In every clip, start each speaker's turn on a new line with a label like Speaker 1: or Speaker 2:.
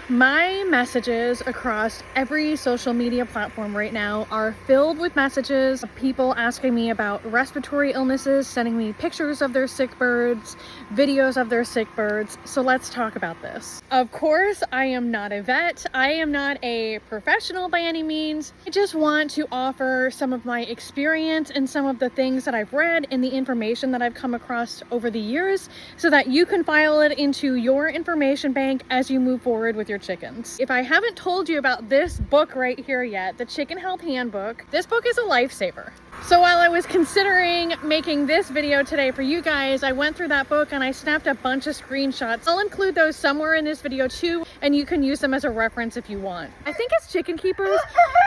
Speaker 1: My messages across every social media platform right now are filled with messages of people asking me about respiratory illnesses, sending me pictures of their sick birds, videos of their sick birds. So let's talk about this. Of course, I am not a vet. I am not a professional by any means. I just want to offer some of my experience and some of the things that I've read and the information that I've come across over the years so that you can file it into your information bank as you move forward with your chickens. If I haven't told you about this book right here yet, the Chicken Health Handbook, this book is a lifesaver. So while I was considering making this video today for you guys, I went through that book and I snapped a bunch of screenshots. I'll include those somewhere in this video too, and you can use them as a reference if you want. I think as chicken keepers,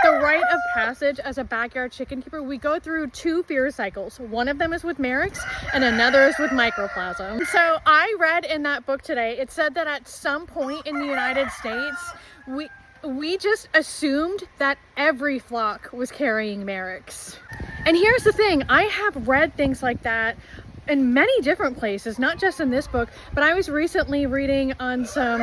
Speaker 1: the rite of passage as a backyard chicken keeper, we go through two fear cycles. One of them is with Merrick's and another is with mycoplasma. So I read in that book today, it said that at some point in the United States, we just assumed that every flock was carrying Merrick's. And here's the thing, I have read things like that in many different places, not just in this book, but I was recently reading on some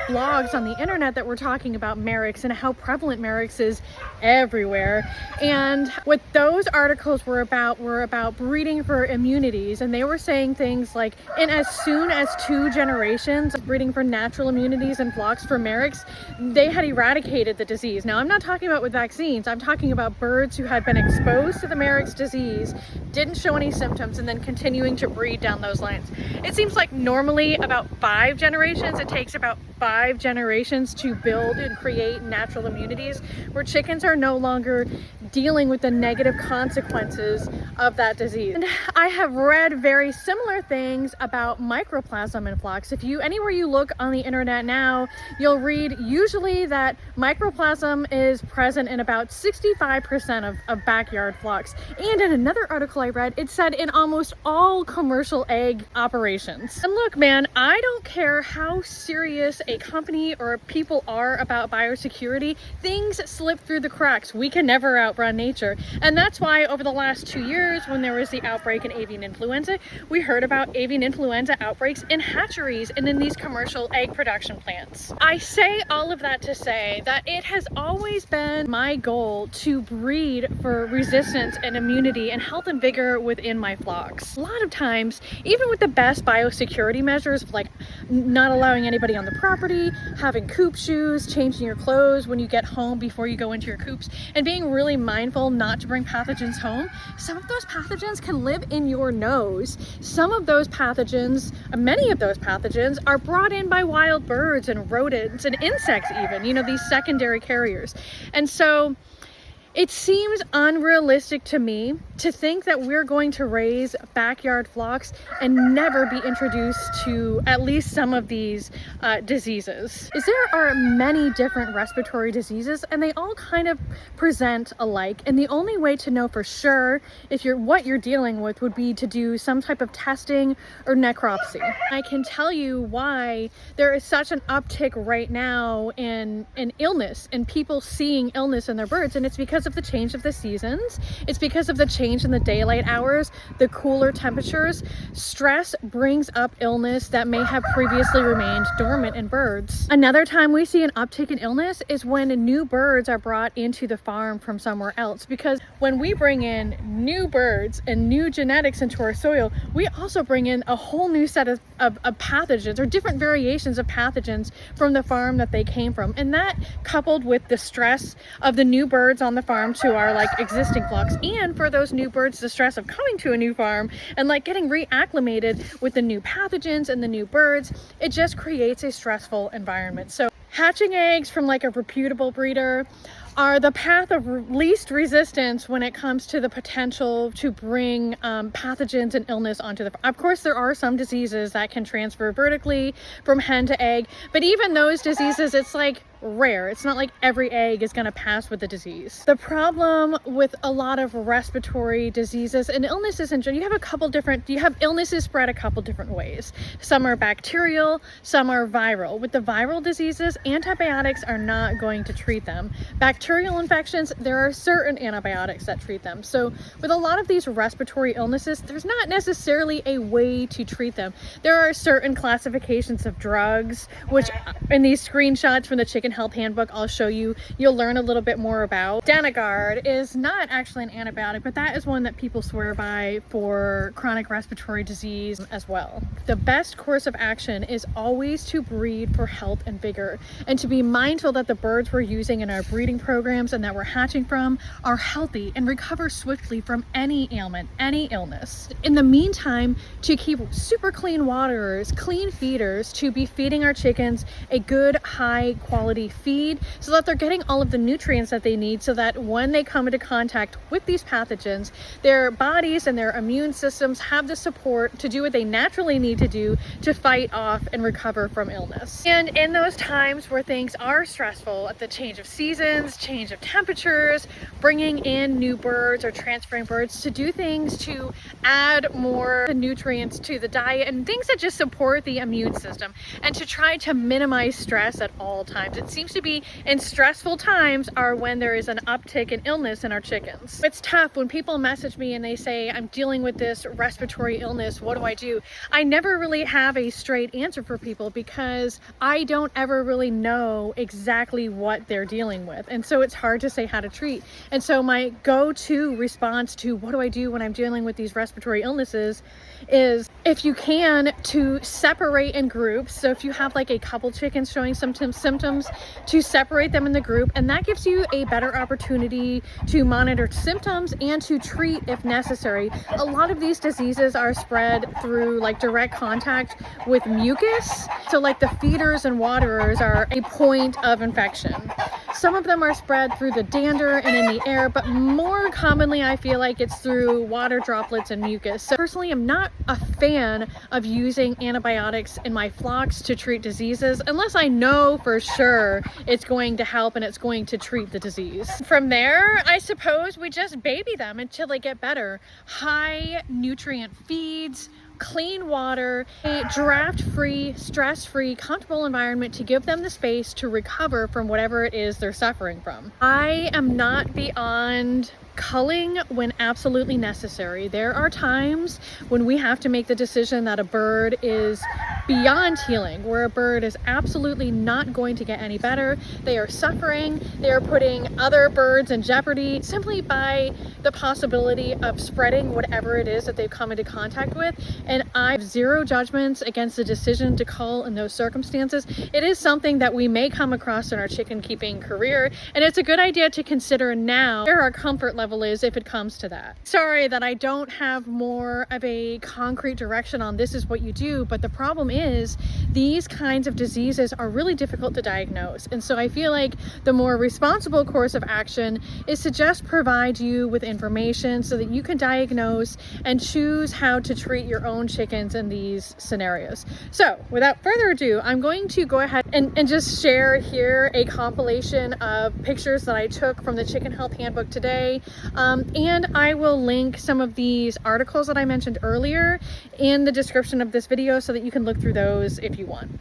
Speaker 1: blogs on the internet that were talking about Merrick's and how prevalent Merrick's is everywhere. And what those articles were about breeding for immunities, and they were saying things like in as soon as 2 generations of breeding for natural immunities in flocks for Merrick's, they had eradicated the disease. Now I'm not talking about with vaccines, I'm talking about birds who had been exposed to the Merrick's disease, didn't show any symptoms, and then continuing to breed down those lines. It seems like normally about 5 generations, it takes about 5 generations to build and create natural immunities where chickens are no longer dealing with the negative consequences of that disease. And I have read very similar things about mycoplasma in flocks. Anywhere you look on the internet now, you'll read usually that mycoplasma is present in about 65% of backyard flocks. And in another article I read, it said in almost all commercial egg operations. And look, man, I don't care how serious a company or people are about biosecurity, things slip through the cracks. We can never outrun nature. And that's why over the last 2 years, when there was the outbreak in avian influenza, we heard about avian influenza outbreaks in hatcheries and in these commercial egg production plants. I say all of that to say that it has always been my goal to breed for resistance and immunity and health and vigor within my flocks. A lot of times, even with the best biosecurity measures, like not allowing anybody on the property, having coop shoes, changing your clothes when you get home before you go into your coops, and being really mindful not to bring pathogens home, some of those pathogens can live in your nose. Some of those pathogens, many of those pathogens, are brought in by wild birds and rodents and insects even, these secondary carriers. And so it seems unrealistic to me to think that we're going to raise backyard flocks and never be introduced to at least some of these diseases. There are many different respiratory diseases and they all kind of present alike. And the only way to know for sure what you're dealing with would be to do some type of testing or necropsy. I can tell you why there is such an uptick right now in illness and people seeing illness in their birds, and it's because of the change of the seasons. It's because of the change in the daylight hours, the cooler temperatures. Stress brings up illness that may have previously remained dormant in birds. Another time we see an uptick in illness is when new birds are brought into the farm from somewhere else, because when we bring in new birds and new genetics into our soil, we also bring in a whole new set of pathogens or different variations of pathogens from the farm that they came from. And that, coupled with the stress of the new birds on the farm to our existing flocks, and for those new birds, the stress of coming to a new farm and getting reacclimated with the new pathogens and the new birds, it just creates a stressful environment. So hatching eggs from a reputable breeder are the path of least resistance when it comes to the potential to bring pathogens and illness onto the farm. Of course, there are some diseases that can transfer vertically from hen to egg, but even those diseases, it's rare. It's not like every egg is going to pass with the disease. The problem with a lot of respiratory diseases and illnesses in general, you have illnesses spread a couple different ways. Some are bacterial, some are viral. With the viral diseases, antibiotics are not going to treat them. Bacterial infections, there are certain antibiotics that treat them. So with a lot of these respiratory illnesses, there's not necessarily a way to treat them. There are certain classifications of drugs, which in these screenshots from the Chicken Health Handbook, I'll show you, you'll learn a little bit more about. Danagard is not actually an antibiotic, but that is one that people swear by for chronic respiratory disease as well. The best course of action is always to breed for health and vigor, and to be mindful that the birds we're using in our breeding programs and that we're hatching from are healthy and recover swiftly from any ailment, any illness. In the meantime, to keep super clean waterers, clean feeders, to be feeding our chickens a good high quality feed so that they're getting all of the nutrients that they need, so that when they come into contact with these pathogens, their bodies and their immune systems have the support to do what they naturally need to do to fight off and recover from illness. And in those times where things are stressful, at the change of seasons, change of temperatures, bringing in new birds or transferring birds, to do things to add more nutrients to the diet and things that just support the immune system, and to try to minimize stress at all times. It seems to be in stressful times are when there is an uptick in illness in our chickens. It's tough when people message me and they say, I'm dealing with this respiratory illness, what do I do? I never really have a straight answer for people because I don't ever really know exactly what they're dealing with. And so it's hard to say how to treat. And so my go-to response to what do I do when I'm dealing with these respiratory illnesses is, if you can, to separate in groups. So if you have like a couple chickens showing some symptoms, to separate them in the group, and that gives you a better opportunity to monitor symptoms and to treat if necessary. A lot of these diseases are spread through like direct contact with mucus. So like the feeders and waterers are a point of infection. Some of them are spread through the dander and in the air, but more commonly I feel like it's through water droplets and mucus. So personally, I'm not a fan of using antibiotics in my flocks to treat diseases unless I know for sure it's going to help and it's going to treat the disease. From there, I suppose we just baby them until they get better. High nutrient feeds, clean water, a draft-free, stress-free, comfortable environment to give them the space to recover from whatever it is they're suffering from. I am not beyond culling when absolutely necessary. There are times when we have to make the decision that a bird is beyond healing, where a bird is absolutely not going to get any better. They are suffering. They are putting other birds in jeopardy simply by the possibility of spreading whatever it is that they've come into contact with. And I have zero judgments against the decision to cull in those circumstances. It is something that we may come across in our chicken keeping career, and it's a good idea to consider now where our comfort level is if it comes to that. Sorry that I don't have more of a concrete direction on this is what you do, but the problem is these kinds of diseases are really difficult to diagnose. And so I feel like the more responsible course of action is to just provide you with information so that you can diagnose and choose how to treat your own chickens in these scenarios. So without further ado, I'm going to go ahead and just share here a compilation of pictures that I took from the Chicken Health Handbook today. And I will link some of these articles that I mentioned earlier in the description of this video so that you can look through those if you want.